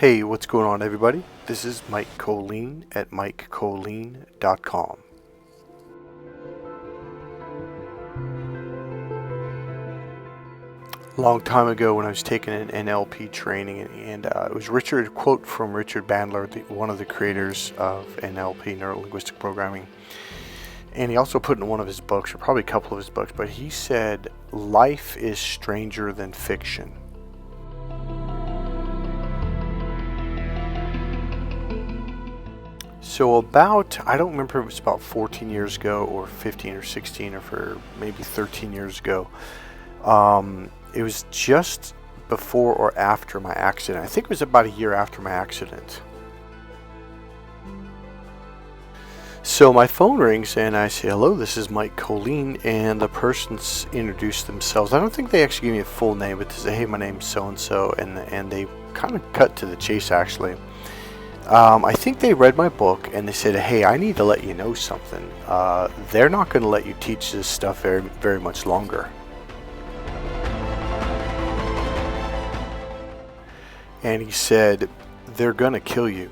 Hey, what's going on, everybody? This is Mike Kollin at MikeKollin.com. A long time ago when I was taking an NLP training, and it was a quote from Richard Bandler, one of the creators of NLP, neuro-linguistic programming. And he also put in one of his books, or probably a couple of his books, but he said, "Life is stranger than fiction." So I don't remember if it was about 14 years ago or 15 or 16 or for maybe 13 years ago. It was just before or after my accident. I think it was about a year after my accident. So my phone rings and I say, "Hello, this is Mike Kollin," and the person's introduced themselves. I don't think they actually gave me a full name, but they say, "Hey, my name's so-and-so," and they kind of cut to the chase, actually. I think they read my book and they said, "Hey, I need to let you know something. They're not going to let you teach this stuff very, very much longer." And he said, "They're going to kill you.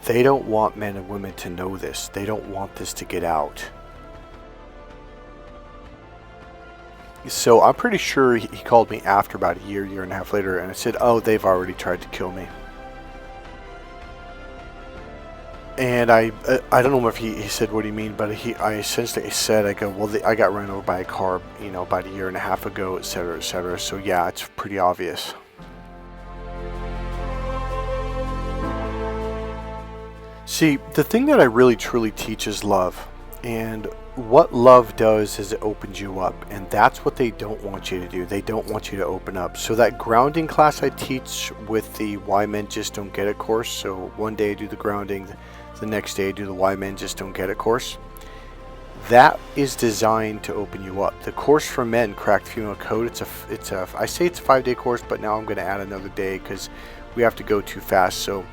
They don't want men and women to know this. They don't want this to get out." So I'm pretty sure he called me after about a year and a half later, and I said, "Oh, they've already tried to kill me." And I don't know if he said what he mean, but I essentially said, I go, "Well, I got run over by a car, about a year and a half ago, etc., etc." So yeah, it's pretty obvious. See, the thing that I really truly teach is love. And what love does is it opens you up. And that's what they don't want you to do. They don't want you to open up. So that grounding class I teach with the Why Men Just Don't Get It course. So one day I do the grounding, the next day I do the Why Men Just Don't Get It course. That is designed to open you up. The course for men, Cracked Female Code, I say it's a 5-day course, but now I'm going to add another day because we have to go too fast. So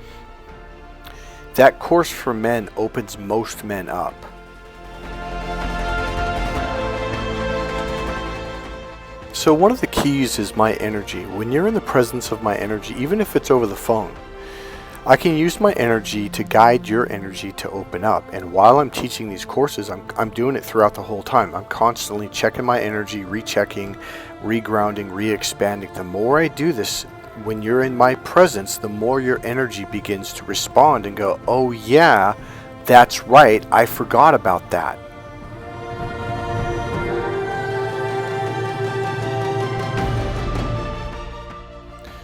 that course for men opens most men up. So one of the keys is my energy. When you're in the presence of my energy, even if it's over the phone, I can use my energy to guide your energy to open up. And while I'm teaching these courses, I'm doing it throughout the whole time. I'm constantly checking my energy, rechecking, regrounding, re-expanding. The more I do this, when you're in my presence, the more your energy begins to respond and go, "Oh yeah, that's right, I forgot about that."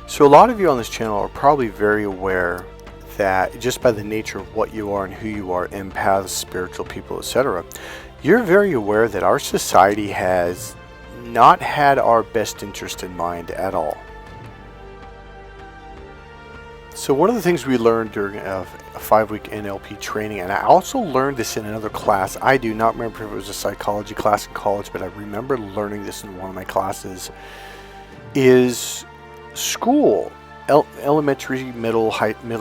So a lot of you on this channel are probably very aware that just by the nature of what you are and who you are, empaths, spiritual people, etc., you're very aware that our society has not had our best interest in mind at all. So one of the things we learned during a 5-week NLP training, and I also learned this in another class, I do not remember if it was a psychology class in college, but I remember learning this in one of my classes, is school, elementary, middle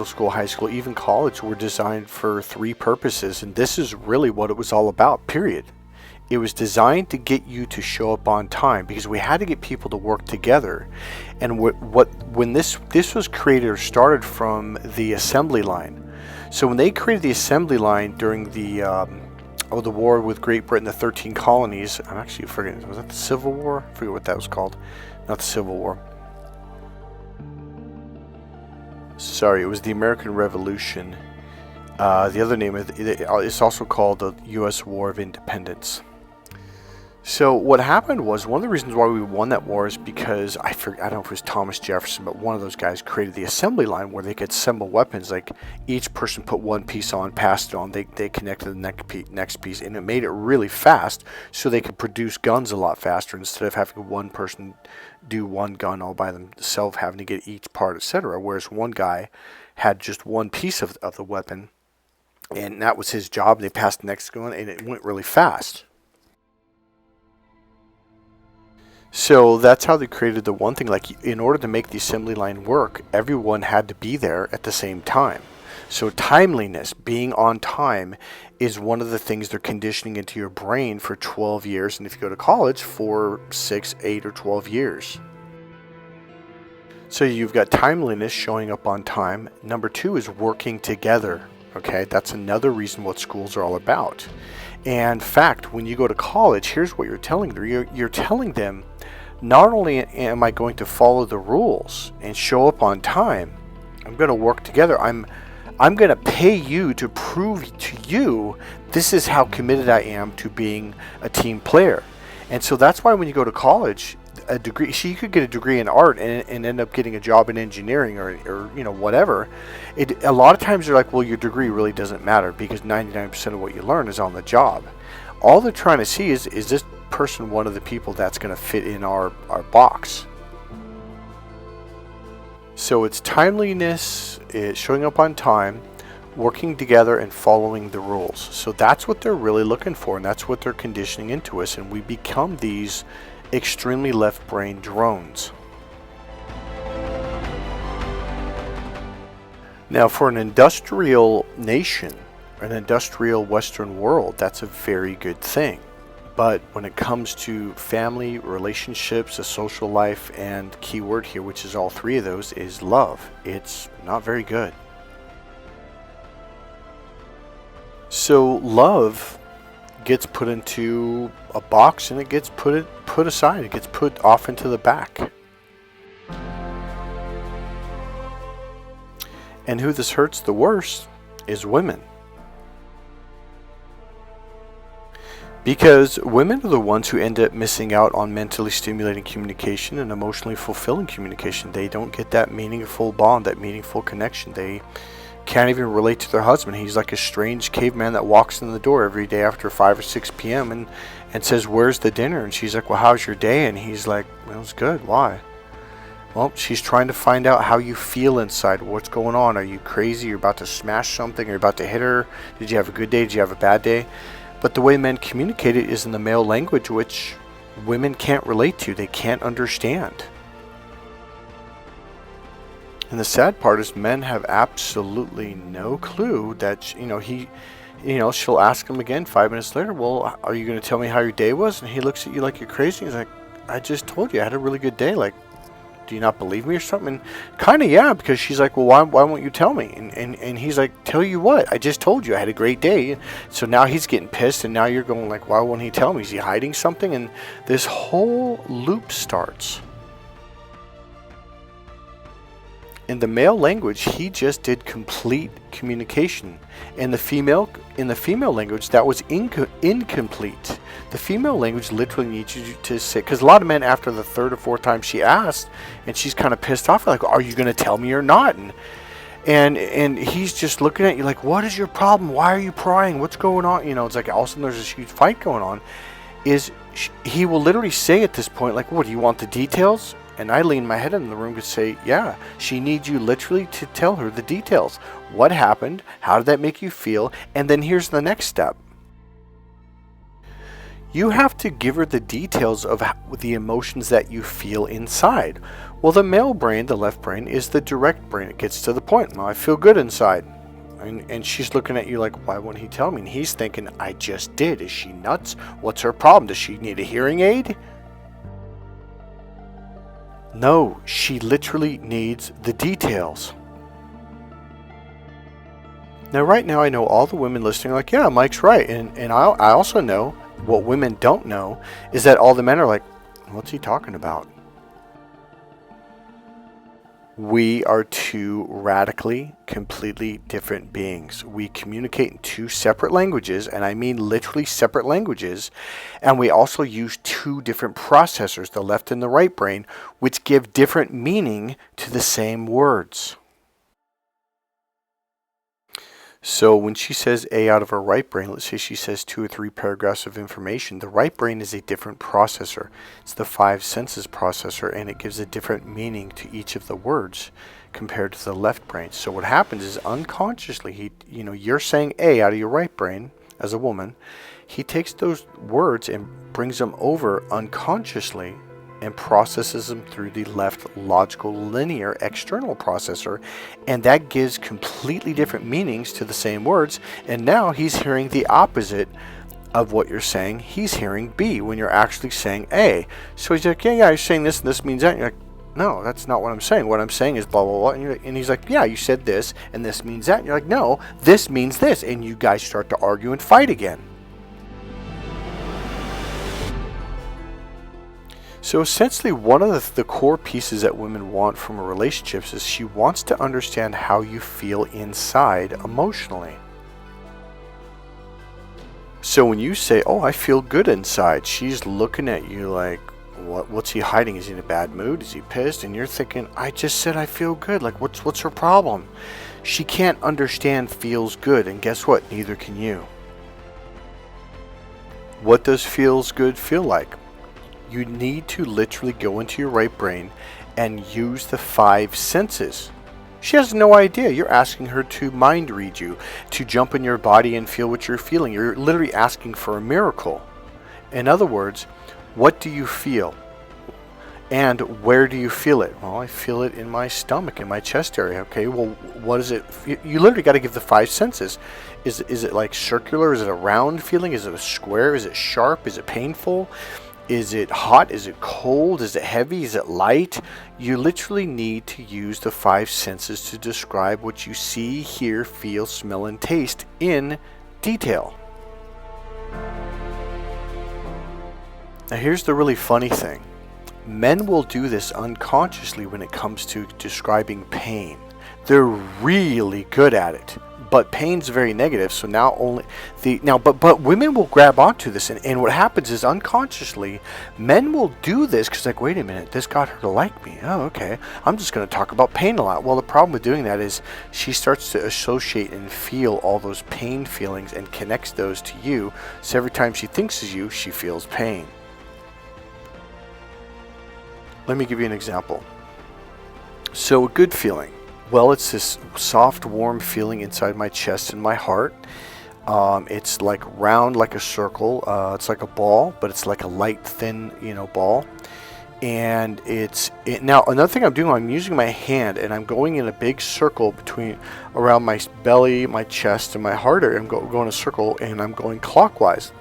school, high school, even college, were designed for 3 purposes, and this is really what it was all about, period. It was designed to get you to show up on time because we had to get people to work together. And when this was created or started from the assembly line. So when they created the assembly line during the war with Great Britain, the 13 colonies, I'm actually forgetting, was that the Civil War? I forget what that was called. Not the Civil War. Sorry, it was the American Revolution. The other name is also called the U.S. War of Independence. So what happened was, one of the reasons why we won that war is because, I don't know if it was Thomas Jefferson, but one of those guys created the assembly line where they could assemble weapons. Like, each person put one piece on, passed it on, they connected the next piece, and it made it really fast so they could produce guns a lot faster instead of having one person do one gun all by themselves, having to get each part, etc. Whereas one guy had just one piece of the weapon, and that was his job. They passed the next gun, and it went really fast. So that's how they created the one thing. Like, in order to make the assembly line work, everyone had to be there at the same time. So timeliness, being on time, is one of the things they're conditioning into your brain for 12 years. And if you go to college, for 6, 8, or 12 years. So you've got timeliness, showing up on time. Number 2 is working together. Okay, that's another reason what schools are all about. And in fact, when you go to college, here's what you're telling them. You're telling them, not only am I going to follow the rules and show up on time, I'm going to work together. I'm going to pay you to prove to you this is how committed I am to being a team player. And so that's why when you go to college, a degree, you could get a degree in art and end up getting a job in engineering or whatever. A lot of times they're like, well, your degree really doesn't matter because 99% of what you learn is on the job. All they're trying to see is this person one of the people that's going to fit in our box. So it's timeliness, it's showing up on time, working together, and following the rules. So that's what they're really looking for, and that's what they're conditioning into us, and we become these extremely left-brain drones. Now, for an industrial nation, an industrial Western world, that's a very good thing. But when it comes to family, relationships, a social life, and keyword here, which is all 3 of those, is love, it's not very good. So love gets put into a box and it gets put aside. It gets put off into the back. And who this hurts the worst is women. Because women are the ones who end up missing out on mentally stimulating communication and emotionally fulfilling communication. They don't get that meaningful bond, that meaningful connection. They can't even relate to their husband. He's like a strange caveman that walks in the door every day after 5 or 6 p.m. and says, "Where's the dinner?" And she's like, "Well, how's your day?" And he's like, "Well, it's good. Why?" Well, she's trying to find out how you feel inside. What's going on? Are you crazy? You're about to smash something? Are you about to hit her? Did you have a good day? Did you have a bad day? But the way men communicate it is in the male language, which women can't relate to. They can't understand. And the sad part is men have absolutely no clue that, she'll ask him again 5 minutes later, "Well, are you going to tell me how your day was?" And he looks at you like you're crazy. He's like, "I just told you I had a really good day. Like, do you not believe me or something?" And kind of, yeah, because she's like, "Well, why won't you tell me?" And he's like, "Tell you what, I just told you I had a great day." So now he's getting pissed, and now you're going like, "Why won't he tell me? Is he hiding something?" And this whole loop starts. In the male language, he just did complete communication. In the female language, that was incomplete. The female language literally needs you to say, because a lot of men, after the 3rd or 4th time she asked, and she's kind of pissed off, like, "Are you going to tell me or not?" And he's just looking at you like, "What is your problem? Why are you prying? What's going on?" It's like all of a sudden there's this huge fight going on. He will literally say at this point, like, "What, do you want the details?" And I lean my head in the room to say, yeah, she needs you literally to tell her the details. What happened? How did that make you feel? And then here's the next step. You have to give her the details of the emotions that you feel inside. Well, the male brain, the left brain, is the direct brain. It gets to the point. Well, I feel good inside. And she's looking at you like, "Why won't he tell me?" And he's thinking, "I just did. Is she nuts? What's her problem? Does she need a hearing aid?" No, she literally needs the details. Now, right now, I know all the women listening are like, "Yeah, Mike's right." And I also know what women don't know is that all the men are like, "What's he talking about?" We are 2 radically, completely different beings. We communicate in 2 separate languages, and I mean literally separate languages, and we also use 2 different processors, the left and the right brain, which give different meaning to the same words. So when she says A out of her right brain, let's say she says 2 or 3 paragraphs of information, the right brain is a different processor. It's the 5 senses processor, and it gives a different meaning to each of the words compared to the left brain. So what happens is unconsciously, you're saying A out of your right brain as a woman. He takes those words and brings them over unconsciously and processes them through the left logical linear external processor, and that gives completely different meanings to the same words. And now he's hearing the opposite of what you're saying. He's hearing B when you're actually saying A. So he's like, yeah, you're saying this and this means that. And you're like, no, that's not what I'm saying. What I'm saying is blah, blah, blah. And he's like, yeah, you said this, and this means that. And you're like, no, this means this. And you guys start to argue and fight again. So essentially, one of the core pieces that women want from a relationship is she wants to understand how you feel inside emotionally. So when you say, oh, I feel good inside, she's looking at you like, what's he hiding? Is he in a bad mood? Is he pissed? And you're thinking, I just said I feel good. Like, what's her problem? She can't understand feels good, and guess what? Neither can you. What does feels good feel like? You need to literally go into your right brain and use the 5 senses. She has no idea. You're asking her to mind read you, to jump in your body and feel what you're feeling. You're literally asking for a miracle. In other words, what do you feel? And where do you feel it? Well, I feel it in my stomach, in my chest area. Okay, well, what is it? You literally got to give the 5 senses. Is it like circular? Is it a round feeling? Is it a square? Is it sharp? Is it painful? Is it hot? Is it cold? Is it heavy? Is it light? You literally need to use the 5 senses to describe what you see, hear, feel, smell, and taste in detail. Now here's the really funny thing. Men will do this unconsciously when it comes to describing pain. They're really good at it. But pain's very negative, so but women will grab onto this, and what happens is unconsciously, men will do this because like, wait a minute, this got her to like me. Oh, okay, I'm just going to talk about pain a lot. Well, the problem with doing that is she starts to associate and feel all those pain feelings and connects those to you. So every time she thinks of you, she feels pain. Let me give you an example. So a good feeling. Well, it's this soft, warm feeling inside my chest and my heart. It's like round, like a circle. It's like a ball, but it's like a light, thin, ball. And now another thing I'm doing, I'm using my hand and I'm going in a big circle around my belly, my chest, and my heart area. I'm going a circle and I'm going clockwise.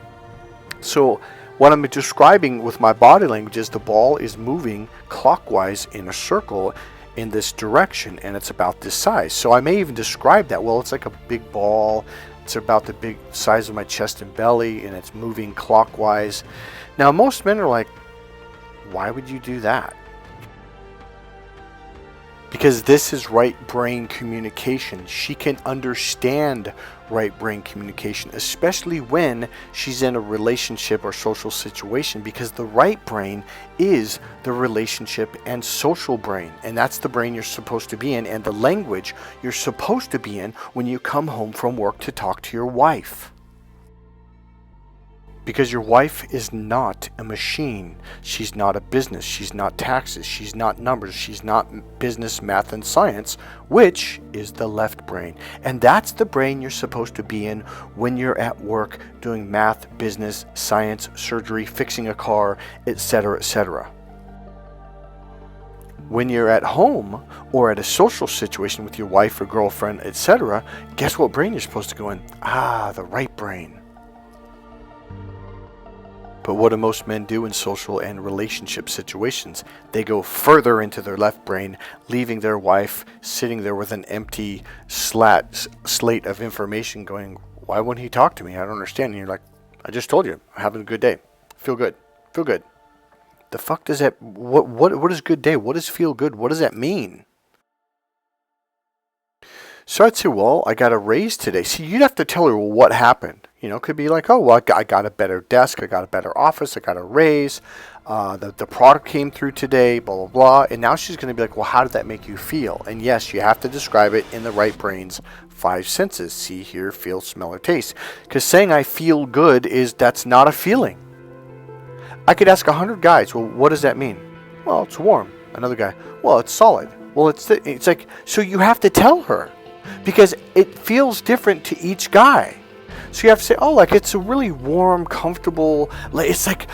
So what I'm describing with my body language is the ball is moving clockwise in a circle in this direction, and it's about this size. So I may even describe that. Well, it's like a big ball. It's about the big size of my chest and belly, and it's moving clockwise. Now, most men are like, why would you do that? Because this is right brain communication. She can understand right brain communication, especially when she's in a relationship or social situation, because the right brain is the relationship and social brain, and that's the brain you're supposed to be in, and the language you're supposed to be in when you come home from work to talk to your wife. Because your wife is not a machine. She's not a business. She's not taxes. She's not numbers. She's not business, math, and science, which is the left brain. And that's the brain you're supposed to be in when you're at work doing math, business, science, surgery, fixing a car, etc., etc. When you're at home or at a social situation with your wife or girlfriend, etc., guess what brain you're supposed to go in? The right brain. But what do most men do in social and relationship situations? They go further into their left brain, leaving their wife sitting there with an empty slate of information going, why wouldn't he talk to me? I don't understand. And you're like, I just told you, I'm having a good day. Feel good. Feel good. The fuck does that, what is good day? What does feel good? What does that mean? So I'd say, well, I got a raise today. See, you'd have to tell her, well, what happened? It could be like, oh, well, I got a better desk, I got a better office, I got a raise, the product came through today, blah, blah, blah. And now she's going to be like, well, how did that make you feel? And yes, you have to describe it in the right brain's 5 senses: see, hear, feel, smell, or taste. Because saying I feel good that's not a feeling. I could ask 100 guys, well, what does that mean? Well, it's warm. Another guy, well, it's solid. Well, it's like, so you have to tell her, because it feels different to each guy. So you have to say, oh, like it's a really warm, comfortable, it's like,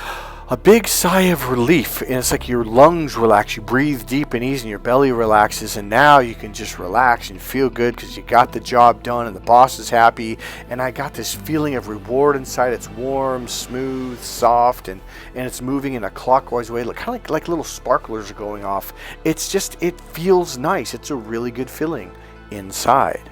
a big sigh of relief, and it's like your lungs relax, you breathe deep and easy, and your belly relaxes, and now you can just relax and feel good because you got the job done and the boss is happy. And I got this feeling of reward inside. It's warm, smooth, soft, and it's moving in a clockwise way, kind of like little sparklers are going off. It feels nice. It's a really good feeling inside.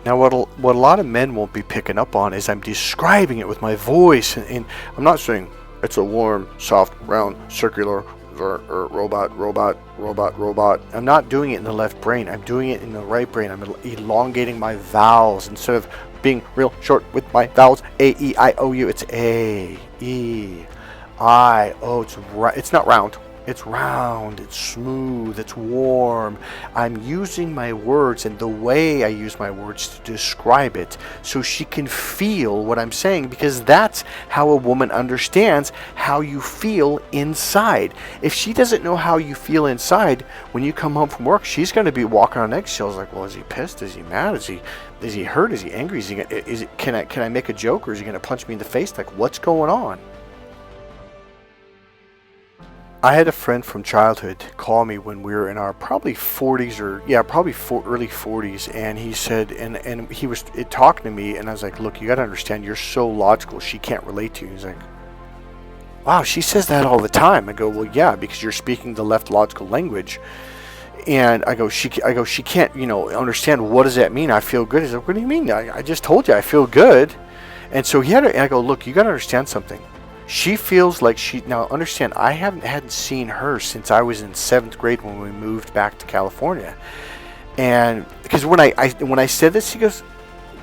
Now, what a lot of men won't be picking up on is I'm describing it with my voice, and I'm not saying it's a warm, soft, round, circular robot. I'm not doing it in the left brain. I'm doing it in the right brain. I'm elongating my vowels instead of being real short with my vowels. A, E, I, O, U. It's A, E, I, O. It's not round. It's round, it's smooth, it's warm. I'm using my words and the way I use my words to describe it so she can feel what I'm saying, because that's how a woman understands how you feel inside. If she doesn't know how you feel inside, when you come home from work, she's going to be walking on eggshells like, well, is he pissed? Is he mad? Is he hurt? Is he angry? Can I make a joke, or is he going to punch me in the face? Like, what's going on? I had a friend from childhood call me when we were in our probably 40s early 40s, and he said, and he was talking to me, and I was like, look, you got to understand, you're so logical, she can't relate to you. He's like, wow, she says that all the time. I go, well, yeah, because you're speaking the left logical language. And I go, she can't, understand, what does that mean? I feel good. He's like, what do you mean? I just told you I feel good. And so and I go, look, you got to understand something. She feels like now understand, I hadn't seen her since I was in 7th grade when we moved back to California. And because when I said this, he goes,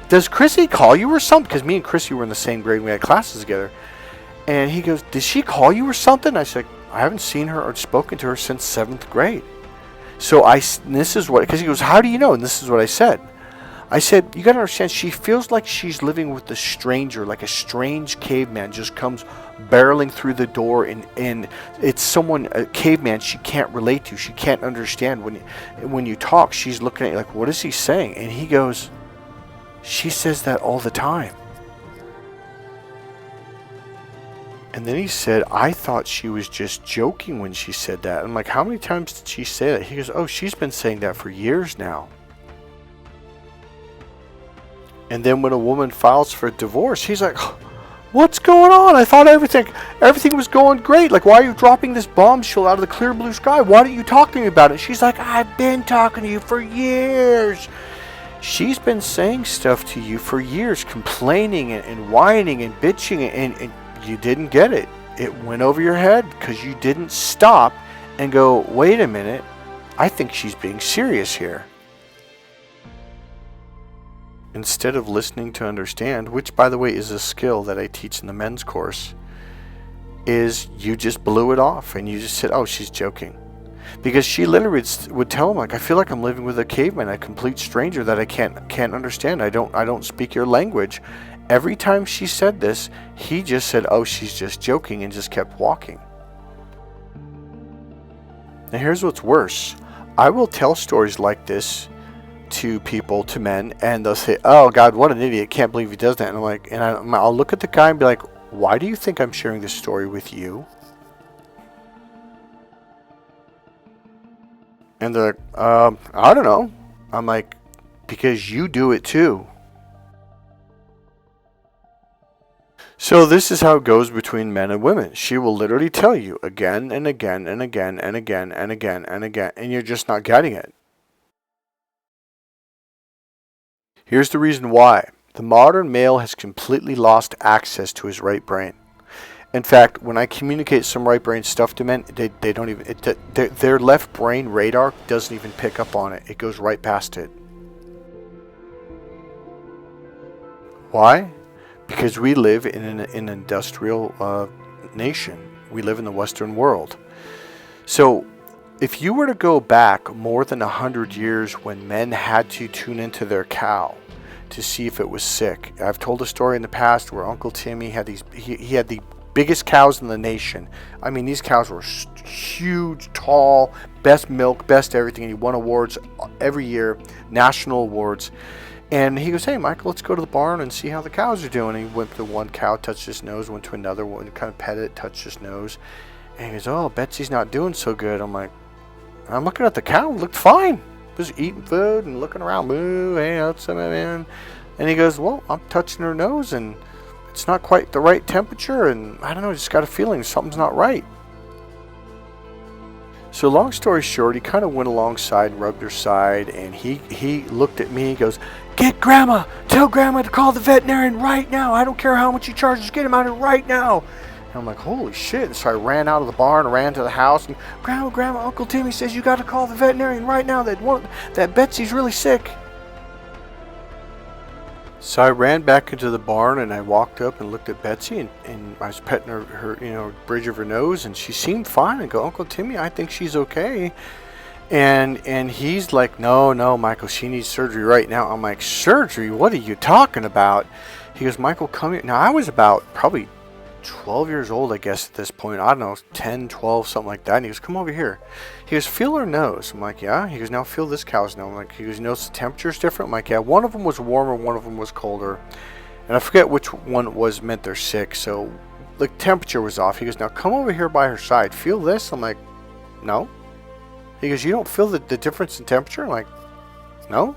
does Chrissy call you or something? Because me and Chrissy were in the same grade and we had classes together. And he goes, did she call you or something? I said, I haven't seen her or spoken to her since 7th grade. So because he goes, how do you know? And this is what I said. I said, you got to understand, she feels like she's living with a stranger, like a strange caveman just comes barreling through the door, and it's a caveman she can't relate to. She can't understand. When you talk, she's looking at you like, what is he saying? And he goes, she says that all the time. And then he said, I thought she was just joking when she said that. I'm like, how many times did she say that? He goes, oh, she's been saying that for years now. And then when a woman files for divorce, he's like, what's going on? I thought everything was going great. Like, why are you dropping this bombshell out of the clear blue sky? Why don't you talk to me about it? She's like, I've been talking to you for years. She's been saying stuff to you for years, complaining and whining and bitching, and you didn't get it. It went over your head because you didn't stop and go, wait a minute, I think she's being serious here. Instead of listening to understand, which by the way is a skill that I teach in the men's course, is you just blew it off and you just said, oh, she's joking. Because she literally would tell him, like, I feel like I'm living with a caveman, a complete stranger that I can't understand. I don't speak your language. Every time she said this, he just said, oh, she's just joking, and just kept walking. Now here's what's worse. I will tell stories like this to people, to men, and they'll say, oh God, what an idiot, can't believe he does that. And I'm like, I'll look at the guy and be like, why do you think I'm sharing this story with you? And they're like, I don't know. I'm like, because you do it too. So this is how it goes between men and women. She will literally tell you again and again and again and again and again and again, and you're just not getting it. Here's the reason why. The modern male has completely lost access to his right brain. In fact, when I communicate some right brain stuff to men, they don't even, their left brain radar doesn't even pick up on it. It goes right past it. Why? Because we live in an industrial nation. We live in the Western world. So if you were to go back more than 100 years when men had to tune into their cow to see if it was sick. I've told a story in the past where Uncle Timmy had he had the biggest cows in the nation. I mean, these cows were huge, tall, best milk, best everything. And he won awards every year, national awards. And he goes, hey, Michael, let's go to the barn and see how the cows are doing. And he went to one cow, touched his nose, went to another one, kind of petted it, touched his nose. And he goes, oh, Betsy's not doing so good. I'm looking at the cow, it looked fine. Just eating food and looking around. Moo, hey, what's up, man? And he goes, well, I'm touching her nose and it's not quite the right temperature. And I don't know, I just got a feeling something's not right. So long story short, he kind of went alongside and rubbed her side, and he looked at me and goes, get Grandma! Tell Grandma to call the veterinarian right now! I don't care how much he charges, get him out here right now! And I'm like, holy shit. And so I ran out of the barn, ran to the house, and Grandma, Uncle Timmy says you got to call the veterinarian right now, that Betsy's really sick. So I ran back into the barn and I walked up and looked at Betsy and I was petting her bridge of her nose, and she seemed fine. I go, Uncle Timmy, I think she's okay. And he's like, no, Michael, she needs surgery right now. I'm like, surgery? What are you talking about? He goes, Michael, come here. Now I was about probably 12 years old, I guess, at this point. I don't know, 10, 12, something like that. And he goes, come over here. He goes, feel her nose. I'm like, yeah. He goes, now feel this cow's nose. I'm like, he goes, you notice the temperature's different? I'm like, yeah. One of them was warmer, one of them was colder. And I forget which one was meant they're sick. So the temperature was off. He goes, now come over here by her side. Feel this? I'm like, no. He goes, you don't feel the difference in temperature? I'm like, no.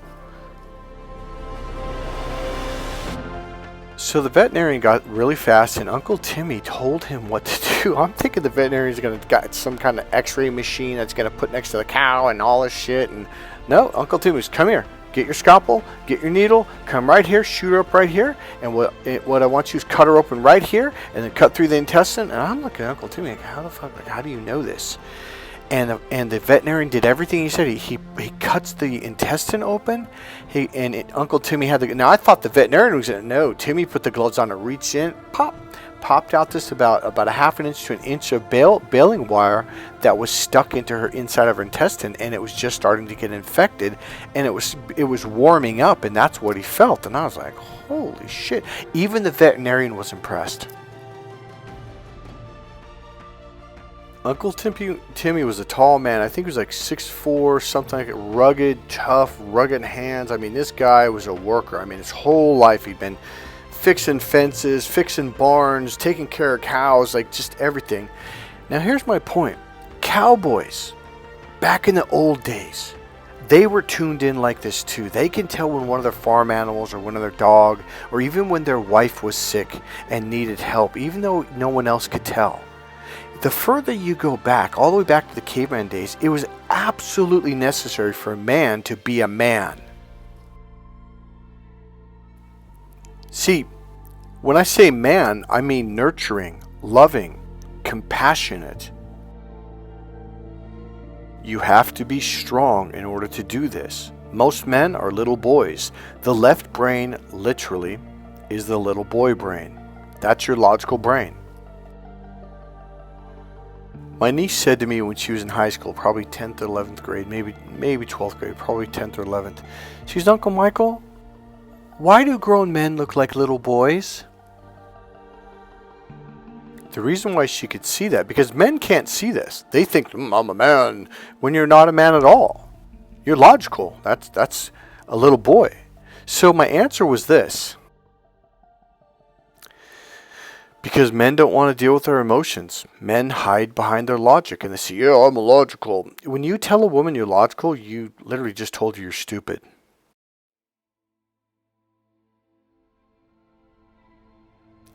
So the veterinarian got really fast, and Uncle Timmy told him what to do. I'm thinking the veterinarian's going to got some kind of x-ray machine that's going to put next to the cow and all this shit. And no, Uncle Timmy's, come here. Get your scalpel, get your needle, come right here, shoot her up right here. And what I want you is cut her open right here, and then cut through the intestine. And I'm looking at Uncle Timmy like, how the fuck, like, how do you know this? And the veterinarian did everything he said. He cuts the intestine open. Uncle Timmy had the. Now I thought the veterinarian was in it. No, Timmy put the gloves on and reached in, popped out this about a half an inch to an inch of baling wire that was stuck into her inside of her intestine, and it was just starting to get infected, and it was warming up, and that's what he felt. And I was like, holy shit! Even the veterinarian was impressed. Uncle Timmy was a tall man. I think he was like 6'4", something like that. Rugged, tough, rugged hands. I mean, this guy was a worker. I mean, his whole life he'd been fixing fences, fixing barns, taking care of cows, like just everything. Now, here's my point. Cowboys, back in the old days, they were tuned in like this too. They can tell when one of their farm animals or one of their dog, or even when their wife was sick and needed help, even though no one else could tell. The further you go back, all the way back to the caveman days, it was absolutely necessary for a man to be a man. See, when I say man, I mean nurturing, loving, compassionate. You have to be strong in order to do this. Most men are little boys. The left brain, literally, is the little boy brain. That's your logical brain. My niece said to me when she was in high school, probably 10th or 11th grade, maybe 12th grade, probably 10th or 11th. She said, Uncle Michael, why do grown men look like little boys? The reason why she could see that, because men can't see this. They think, I'm a man, when you're not a man at all. You're logical. That's a little boy. So my answer was this. Because men don't want to deal with their emotions. Men hide behind their logic and they say, yeah, I'm illogical. When you tell a woman you're logical, you literally just told her you're stupid.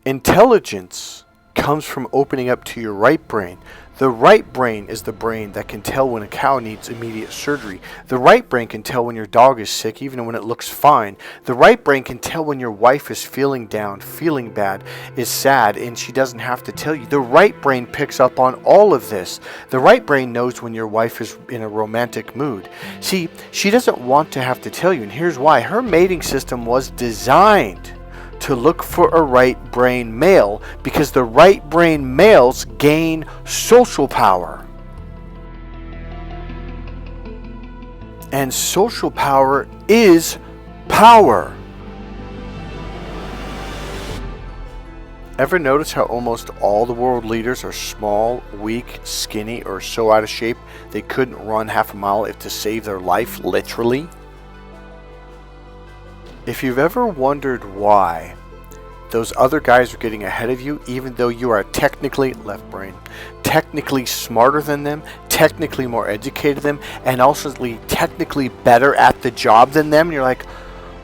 Intelligence comes from opening up to your right brain. The right brain is the brain that can tell when a cow needs immediate surgery. The right brain can tell when your dog is sick, even when it looks fine. The right brain can tell when your wife is feeling down, feeling bad, is sad, and she doesn't have to tell you. The right brain picks up on all of this. The right brain knows when your wife is in a romantic mood. See, she doesn't want to have to tell you, and here's why. Her mating system was designed to look for a right brain male, because the right brain males gain social power. And social power is power. Ever notice how almost all the world leaders are small, weak, skinny, or so out of shape they couldn't run half a mile if to save their life, literally? If you've ever wondered why those other guys are getting ahead of you, even though you are technically left brain, technically smarter than them, technically more educated than them, and also technically better at the job than them, and you're like,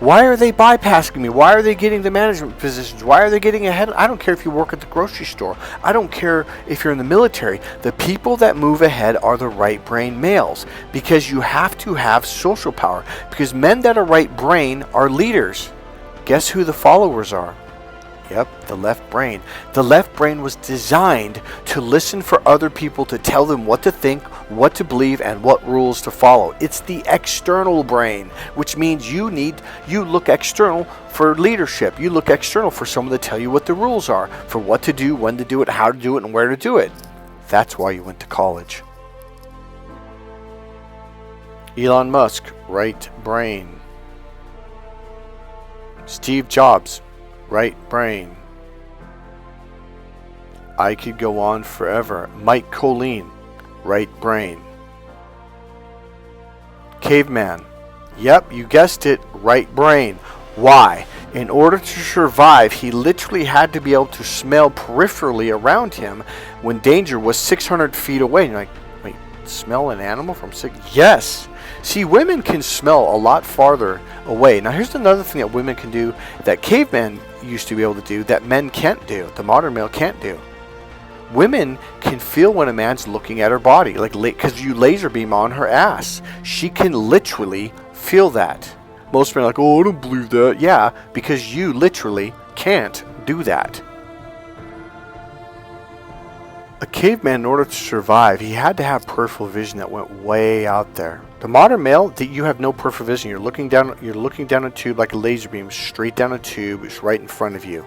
why are they bypassing me? Why are they getting the management positions? Why are they getting ahead? I don't care if you work at the grocery store. I don't care if you're in the military. The people that move ahead are the right brain males, because you have to have social power. Because men that are right brain are leaders. Guess who the followers are? Yep, the left brain. The left brain was designed to listen for other people to tell them what to think, what to believe, and what rules to follow. It's the external brain, which means you look external for leadership. You look external for someone to tell you what the rules are, for what to do, when to do it, how to do it, and where to do it. That's why you went to college. Elon Musk, right brain. Steve Jobs, right brain. I could go on forever. Mike Kollin, right brain. Caveman, yep, you guessed it, right brain. Why? In order to survive, he literally had to be able to smell peripherally around him when danger was 600 feet away. And you're like, wait, smell an animal from 6? Yes. See, women can smell a lot farther away. Now, here's another thing that women can do that cavemen used to be able to do that men can't do, the modern male can't do. Women can feel when a man's looking at her body, like because you laser beam on her ass. She can literally feel that. Most men are like, oh, I don't believe that. Yeah, because you literally can't do that. A caveman, in order to survive, he had to have peripheral vision that went way out there. The modern male, you have no peripheral vision. You're looking down a tube like a laser beam, straight down a tube. It's right in front of you.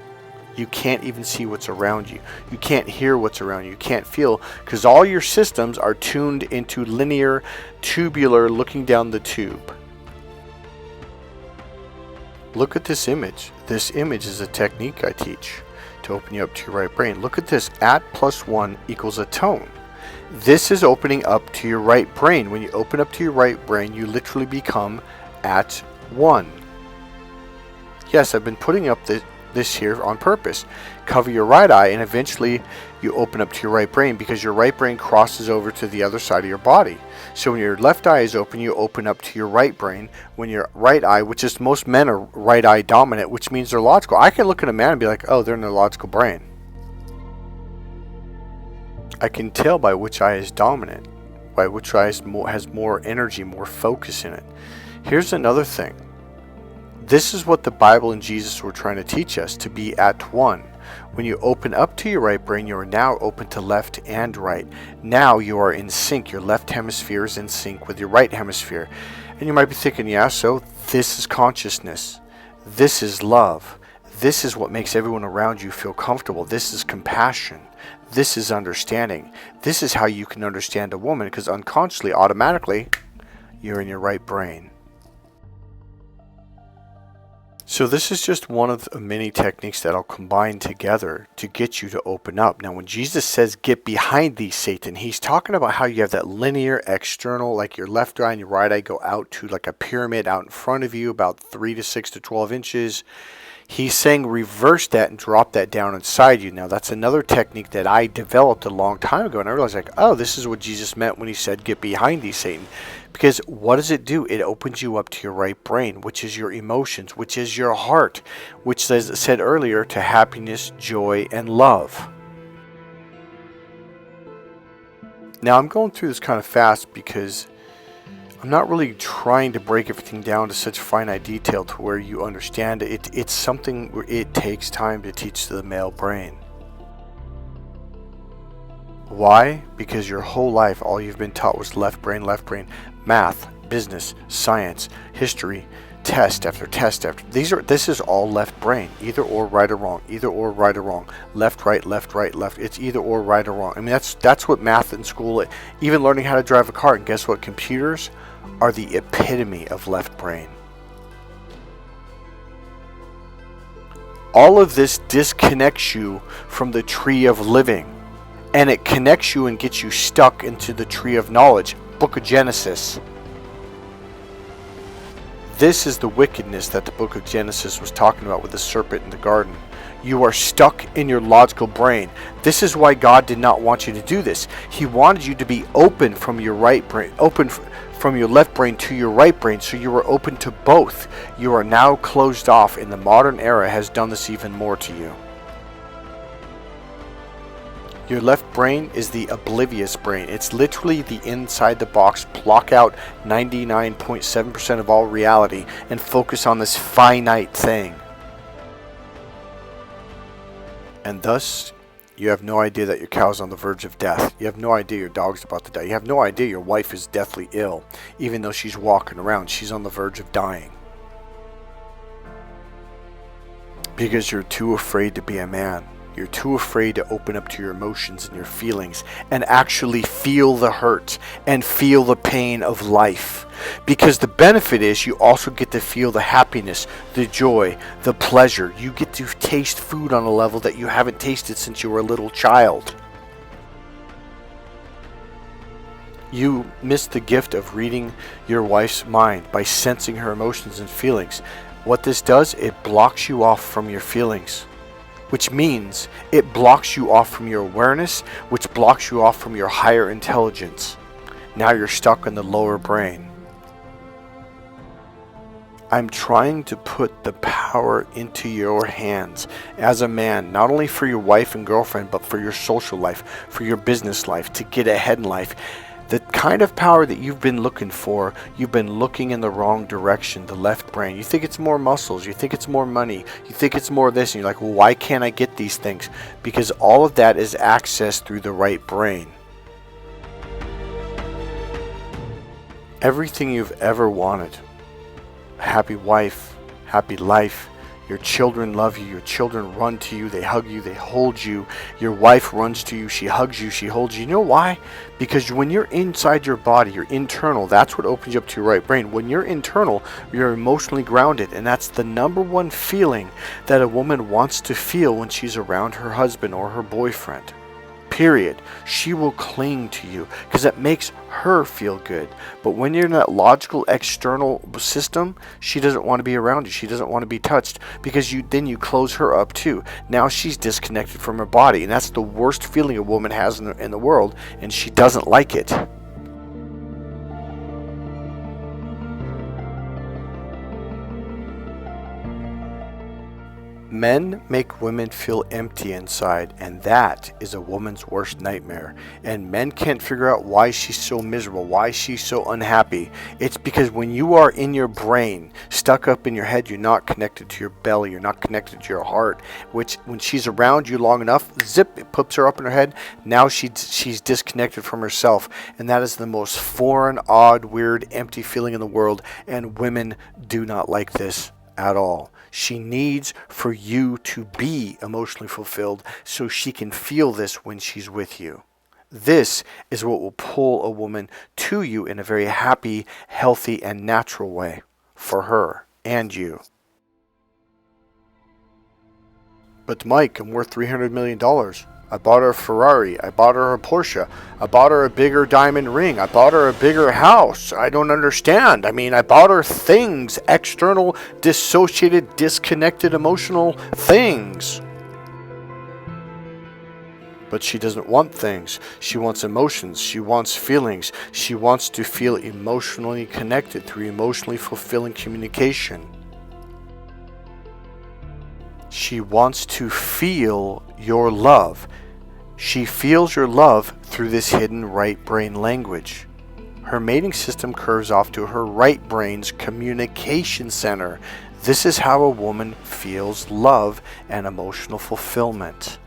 You can't even see what's around you. You can't hear what's around you. You can't feel, because all your systems are tuned into linear, tubular, looking down the tube. Look at this image. This image is a technique I teach to open you up to your right brain. Look at this. At +1 equals a tone. This is opening up to your right brain. When you open up to your right brain, you literally become at 1. Yes, I've been putting up this here on purpose. Cover your right eye, and eventually you open up to your right brain, because your right brain crosses over to the other side of your body. So when your left eye is open, you open up to your right brain. When your right eye, which is most men are right eye dominant, which means they're logical. I can look at a man and be like, oh, they're in their logical brain. I can tell by which eye is dominant, by which eye has more energy, more focus in it. Here's another thing. This is what the Bible and Jesus were trying to teach us, to be at 1. When you open up to your right brain, you are now open to left and right. Now you are in sync. Your left hemisphere is in sync with your right hemisphere. And you might be thinking, yeah, so this is consciousness. This is love. This is what makes everyone around you feel comfortable. This is compassion. This is understanding. This is how you can understand a woman, because unconsciously, automatically, you're in your right brain. So this is just one of the many techniques that I'll combine together to get you to open up. Now, when Jesus says, get behind thee, Satan, he's talking about how you have that linear external, like your left eye and your right eye go out to like a pyramid out in front of you, about 3 to 6 to 12 inches. He's saying reverse that and drop that down inside you. Now, that's another technique that I developed a long time ago, and I realized, like, oh, this is what Jesus meant when he said, get behind thee, Satan. Because what does it do? It opens you up to your right brain, which is your emotions, which is your heart, which said earlier, to happiness, joy, and love. Now, I'm going through this kind of fast because I'm not really trying to break everything down to such finite detail to where you understand it. It's something where it takes time to teach to the male brain. Why? Because your whole life, all you've been taught was left brain, math, business, science, history, test after test after. This is all left brain, either or, right or wrong, either or, right or wrong, left, right, left. It's either or, right or wrong. I mean, that's what math in school, even learning how to drive a car. And guess what? Computers are the epitome of left brain. All of this disconnects you from the tree of living, and it connects you and gets you stuck into the tree of knowledge. Book of Genesis. This is the wickedness that the book of Genesis was talking about with the serpent in the garden. You are stuck in your logical brain. This is why God did not want you to do this. He wanted you to be open from your right brain, from your left brain to your right brain, so you are open to both. You are now closed off, and the modern era has done this even more to you. Your left brain is the oblivious brain. It's literally the inside the box. Block out 99.7% of all reality and focus on this finite thing. And thus, you have no idea that your cow's on the verge of death. You have no idea your dog's about to die. You have no idea your wife is deathly ill. Even though she's walking around, she's on the verge of dying. Because you're too afraid to be a man. You're too afraid to open up to your emotions and your feelings and actually feel the hurt and feel the pain of life. Because the benefit is you also get to feel the happiness, the joy, the pleasure. You get to taste food on a level that you haven't tasted since you were a little child. You miss the gift of reading your wife's mind by sensing her emotions and feelings. What this does, it blocks you off from your feelings. Which means it blocks you off from your awareness, which blocks you off from your higher intelligence. Now you're stuck in the lower brain. I'm trying to put the power into your hands as a man, not only for your wife and girlfriend, but for your social life, for your business life, to get ahead in life. The kind of power that you've been looking for, you've been looking in the wrong direction, the left brain. You think it's more muscles, you think it's more money, you think it's more this, and you're like, well, why can't I get these things? Because all of that is accessed through the right brain. Everything you've ever wanted, a happy wife, happy life, your children love you, your children run to you, they hug you, they hold you, your wife runs to you, she hugs you, she holds you. You know why? Because when you're inside your body, you're internal, that's what opens you up to your right brain. When you're internal, you're emotionally grounded, and that's the number one feeling that a woman wants to feel when she's around her husband or her boyfriend. Period. She will cling to you because it makes her feel good. But when you're in that logical external system, she doesn't want to be around you. She doesn't want to be touched because then you close her up too. Now she's disconnected from her body, and that's the worst feeling a woman has in the world, and she doesn't like it. Men make women feel empty inside, and that is a woman's worst nightmare. And men can't figure out why she's so miserable, why she's so unhappy. It's because when you are in your brain, stuck up in your head, you're not connected to your belly, you're not connected to your heart, which when she's around you long enough, zip, it puts her up in her head. Now she's disconnected from herself, and that is the most foreign, odd, weird, empty feeling in the world, and women do not like this at all. She needs for you to be emotionally fulfilled so she can feel this when she's with you. This is what will pull a woman to you in a very happy, healthy, and natural way for her and you. But Mike, I'm worth $300 million. I bought her a Ferrari. I bought her a Porsche. I bought her a bigger diamond ring. I bought her a bigger house. I don't understand. I mean, I bought her things, external, dissociated, disconnected, emotional things. But she doesn't want things. She wants emotions. She wants feelings. She wants to feel emotionally connected through emotionally fulfilling communication. She wants to feel your love. She feels your love through this hidden right brain language. Her mating system curves off to her right brain's communication center. This is how a woman feels love and emotional fulfillment.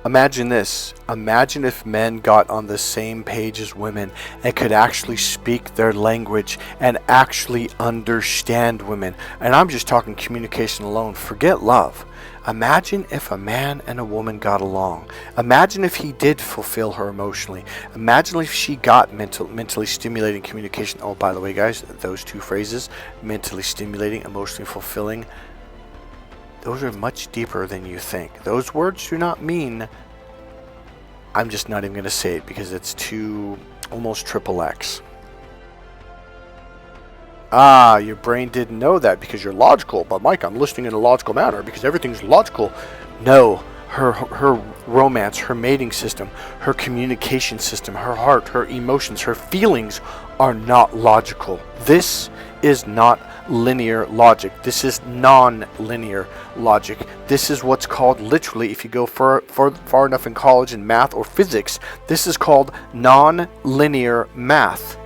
Imagine this. Imagine if men got on the same page as women and could actually speak their language and actually understand women. And I'm just talking communication alone. Forget love. Imagine if a man and a woman got along. Imagine if he did fulfill her emotionally. Imagine if she got mentally stimulating communication. Oh, by the way, guys, those two phrases, mentally stimulating, emotionally fulfilling, those are much deeper than you think. Those words do not mean, I'm just not even going to say it because it's too almost triple X. Ah, your brain didn't know that because you're logical. But Mike, I'm listening in a logical manner because everything's logical. No, her romance, her mating system, her communication system, her heart, her emotions, her feelings are not logical. This is not linear logic. This is non-linear logic. This is what's called, literally, if you go far enough in college in math or physics, this is called non-linear math.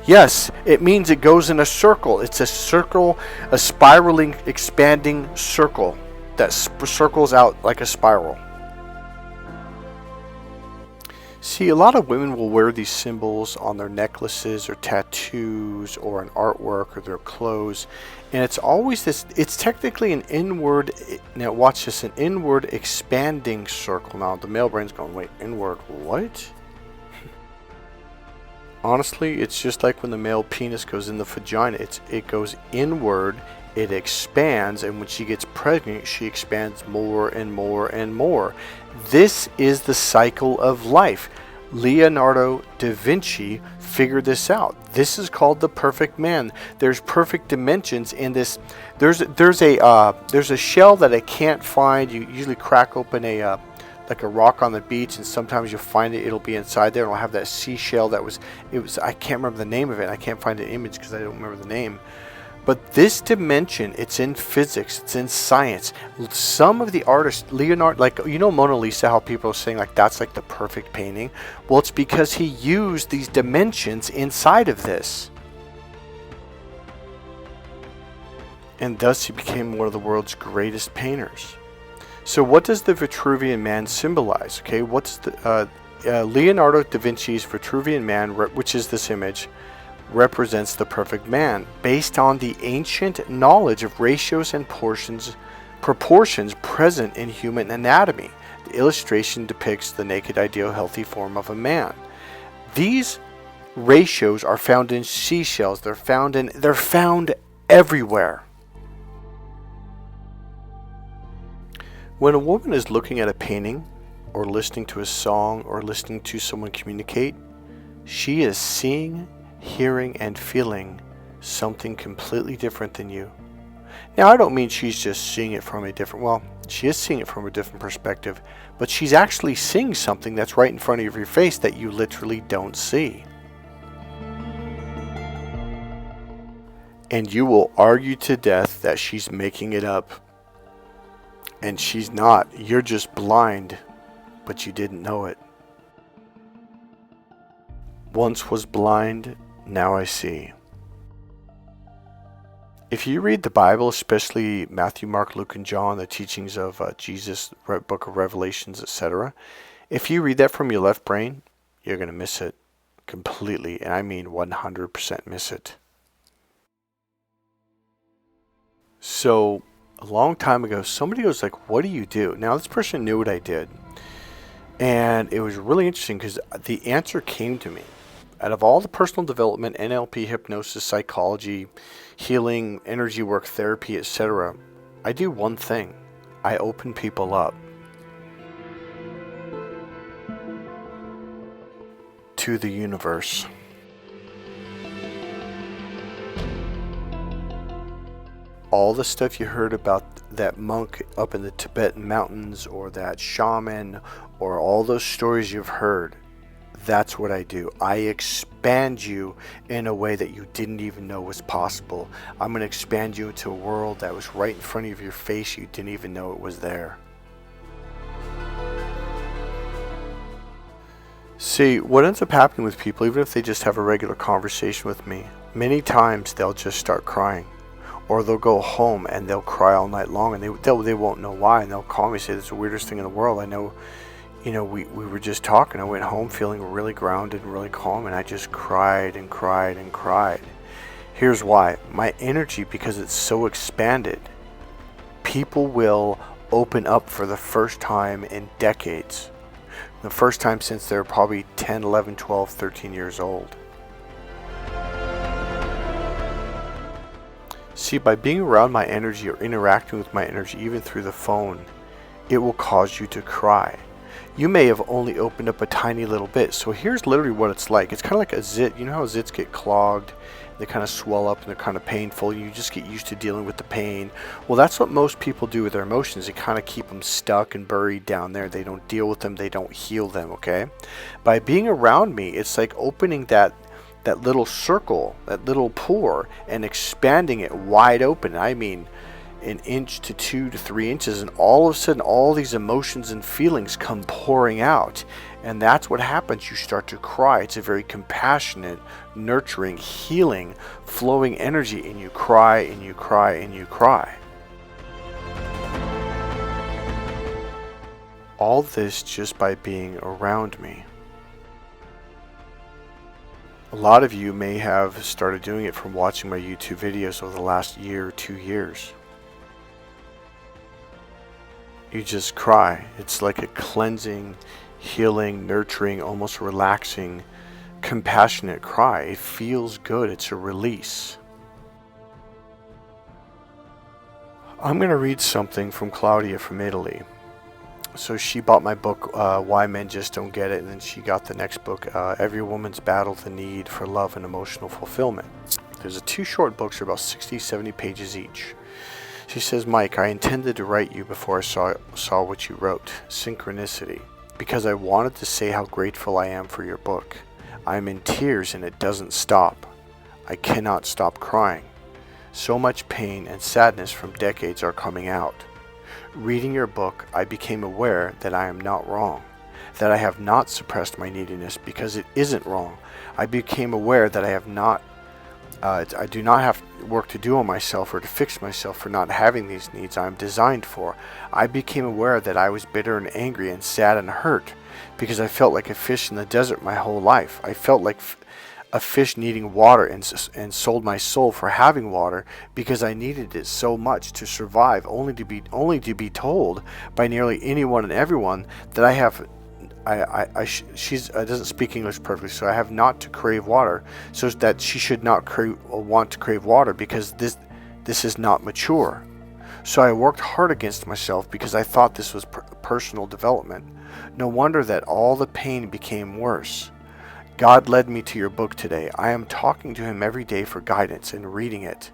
Yes, it means it goes in a circle. It's a circle, a spiraling, expanding circle that circles out like a spiral. See, a lot of women will wear these symbols on their necklaces or tattoos or an artwork or their clothes. And it's always this, it's technically an inward, now watch this, an inward expanding circle. Now the male brain's going, wait, inward what? Honestly, it's just like when the male penis goes in the vagina. It goes inward, it expands, and when she gets pregnant, she expands more and more and more. This is the cycle of life. Leonardo da Vinci figured this out. This is called the perfect man. There's perfect dimensions in this. There's a shell that I can't find. You usually crack open a like a rock on the beach, and sometimes you'll find it'll be inside there, and it'll have that seashell that was I can't remember the name of it. I can't find an image because I don't remember the name. But this dimension, it's in physics, it's in science. Some of the artists, Leonardo, like, you know, Mona Lisa, how people are saying like that's like the perfect painting. Well, it's because he used these dimensions inside of this. And thus he became one of the world's greatest painters. So what does the Vitruvian Man symbolize? Okay, what's the Leonardo da Vinci's Vitruvian Man, which is this image, represents the perfect man based on the ancient knowledge of ratios and proportions present in human anatomy. The illustration depicts the naked ideal healthy form of a man. These ratios are found in seashells. They're found everywhere. When a woman is looking at a painting or listening to a song or listening to someone communicate, she is seeing, hearing, and feeling something completely different than you. Now, I don't mean she's just seeing it from a different, well, she is seeing it from a different perspective, but she's actually seeing something that's right in front of your face that you literally don't see. And you will argue to death that she's making it up. And she's not. You're just blind, but you didn't know it. Once was blind, now I see. If you read the Bible, especially Matthew, Mark, Luke, and John, the teachings of Jesus, book of Revelations, etc., if you read that from your left brain, you're going to miss it completely. And I mean 100% miss it. So, a long time ago, somebody was like, what do you do? Now, this person knew what I did. And it was really interesting because the answer came to me. Out of all the personal development, NLP, hypnosis, psychology, healing, energy work, therapy, etc., I do one thing. I open people up to the universe. All the stuff you heard about that monk up in the Tibetan mountains or that shaman or all those stories you've heard, that's what I do. I expand you in a way that you didn't even know was possible. I'm going to expand you into a world that was right in front of your face. You didn't even know it was there. See, what ends up happening with people, even if they just have a regular conversation with me, many times they'll just start crying. Or they'll go home and they'll cry all night long, and they won't know why, and they'll call me and say, "This is the weirdest thing in the world. I know, we were just talking. I went home feeling really grounded and really calm, and I just cried and cried and cried." Here's why. My energy, because it's so expanded, people will open up for the first time in decades. The first time since they're probably 10, 11, 12, 13 years old. See, by being around my energy or interacting with my energy, even through the phone, it will cause you to cry. You may have only opened up a tiny little bit. So here's literally what it's like. It's kind of like a zit. You know how zits get clogged They kind of swell up and they're kind of painful. You just get used to dealing with the pain. Well, that's what most people do with their emotions. They kind of keep them stuck and buried down there. They don't deal with them. They don't heal them, okay? By being around me, it's like opening that little circle, that little pore, and expanding it wide open. I mean, an inch to 2 to 3 inches, and all of a sudden all these emotions and feelings come pouring out. And that's what happens. You start to cry. It's a very compassionate, nurturing, healing, flowing energy, and you cry and you cry and you cry. All this just by being around me. A lot of you may have started doing it from watching my YouTube videos over the last year or 2 years. You just cry. It's like a cleansing, healing, nurturing, almost relaxing, compassionate cry. It feels good. It's a release. I'm going to read something from Claudia from Italy. So she bought my book, Why Men Just Don't Get It, and then she got the next book, Every Woman's Battle, The Need for Love and Emotional Fulfillment. There's 2 short books, they're about 60, 70 pages each. She says, Mike, I intended to write you before I saw what you wrote, Synchronicity, because I wanted to say how grateful I am for your book. I'm in tears and it doesn't stop. I cannot stop crying. So much pain and sadness from decades are coming out. Reading your book, I became aware that I am not wrong, that I have not suppressed my neediness because it isn't wrong. I became aware that I do not have work to do on myself or to fix myself for not having these needs I am designed for. I became aware that I was bitter and angry and sad and hurt because I felt like a fish in the desert my whole life. I felt like a fish needing water and sold my soul for having water because I needed it so much to survive, only to be told by nearly anyone and everyone that I have. She doesn't speak English perfectly, so I have not to crave water, so that she should not want to crave water because this is not mature. So I worked hard against myself because I thought this was personal development. No wonder that all the pain became worse. God led me to your book today. I am talking to him every day for guidance and reading it.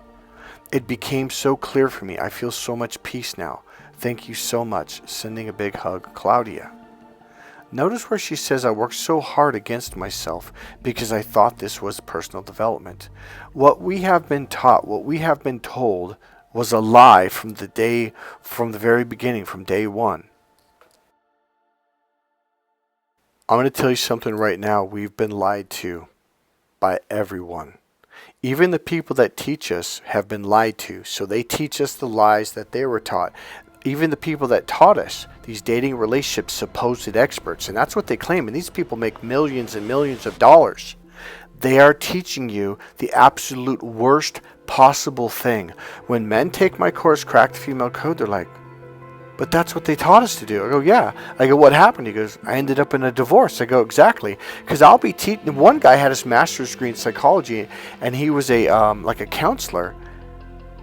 It became so clear for me. I feel so much peace now. Thank you so much. Sending a big hug, Claudia. Notice where she says I worked so hard against myself because I thought this was personal development. What we have been taught, what we have been told, was a lie from the very beginning, from day one. I'm going to tell you something right now. We've been lied to by everyone. Even the people that teach us have been lied to. So they teach us the lies that they were taught. Even the people that taught us, these dating relationships, supposed experts, and that's what they claim, and these people make millions and millions of dollars. They are teaching you the absolute worst possible thing. When men take my course, Crack the Female Code, they're like, but that's what they taught us to do. I go, yeah. I go, what happened? He goes, I ended up in a divorce. I go, exactly. Because I'll be teaching. One guy had his master's degree in psychology, and he was a counselor.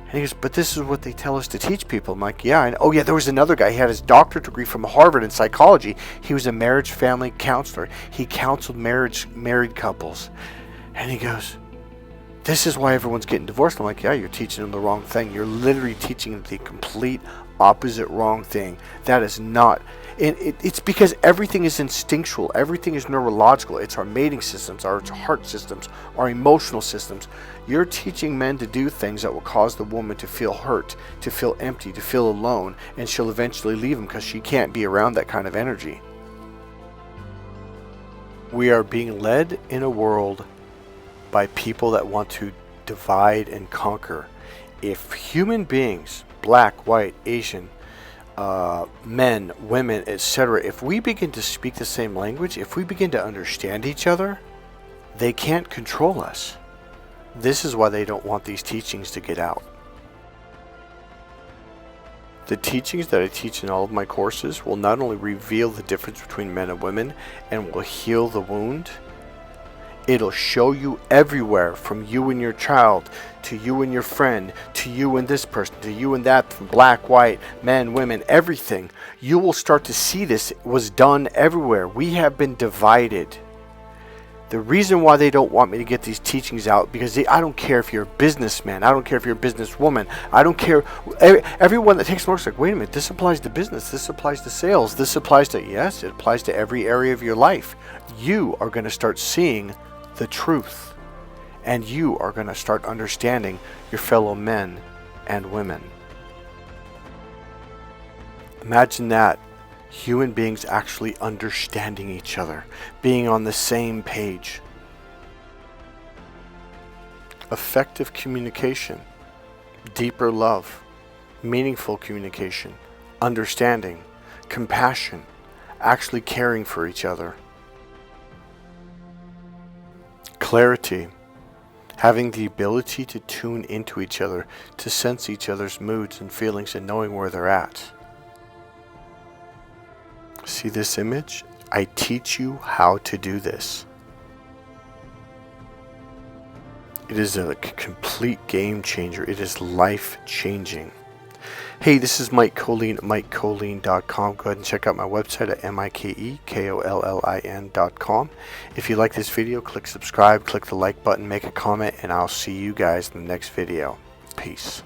And he goes, but this is what they tell us to teach people. I'm like, yeah. And, oh, yeah, there was another guy. He had his doctorate degree from Harvard in psychology. He was a marriage family counselor. He counseled married couples. And he goes, this is why everyone's getting divorced. I'm like, yeah, you're teaching them the wrong thing. You're literally teaching them the complete opposite wrong thing. That is not. It's because everything is instinctual. Everything is neurological. It's our mating systems, our heart systems, our emotional systems. You're teaching men to do things that will cause the woman to feel hurt, to feel empty, to feel alone, and she'll eventually leave him because she can't be around that kind of energy. We are being led in a world by people that want to divide and conquer. If human beings, black, white, Asian, men, women, etc., if we begin to speak the same language, if we begin to understand each other, they can't control us. This is why they don't want these teachings to get out. The teachings that I teach in all of my courses will not only reveal the difference between men and women and will heal the wound, it'll show you everywhere, from you and your child, to you and your friend, to you and this person, to you and that, from black, white, men, women, everything. You will start to see this was done everywhere. We have been divided. The reason why they don't want me to get these teachings out, because I don't care if you're a businessman, I don't care if you're a businesswoman, I don't care. Everyone that takes marks like, wait a minute, this applies to business, this applies to sales, this applies to, yes, it applies to every area of your life. You are going to start seeing the truth, and you are going to start understanding your fellow men and women. Imagine that. Human beings actually understanding each other, being on the same page. Effective communication, deeper love, meaningful communication, understanding, compassion, actually caring for each other. Clarity, having the ability to tune into each other, to sense each other's moods and feelings and knowing where they're at. See this image? I teach you how to do this. It is a complete game changer. It is life changing. Hey, this is Mike Kollin at MikeKollin.com. Go ahead and check out my website at MikeKollin.com. If you like this video, click subscribe, click the like button, make a comment, and I'll see you guys in the next video. Peace.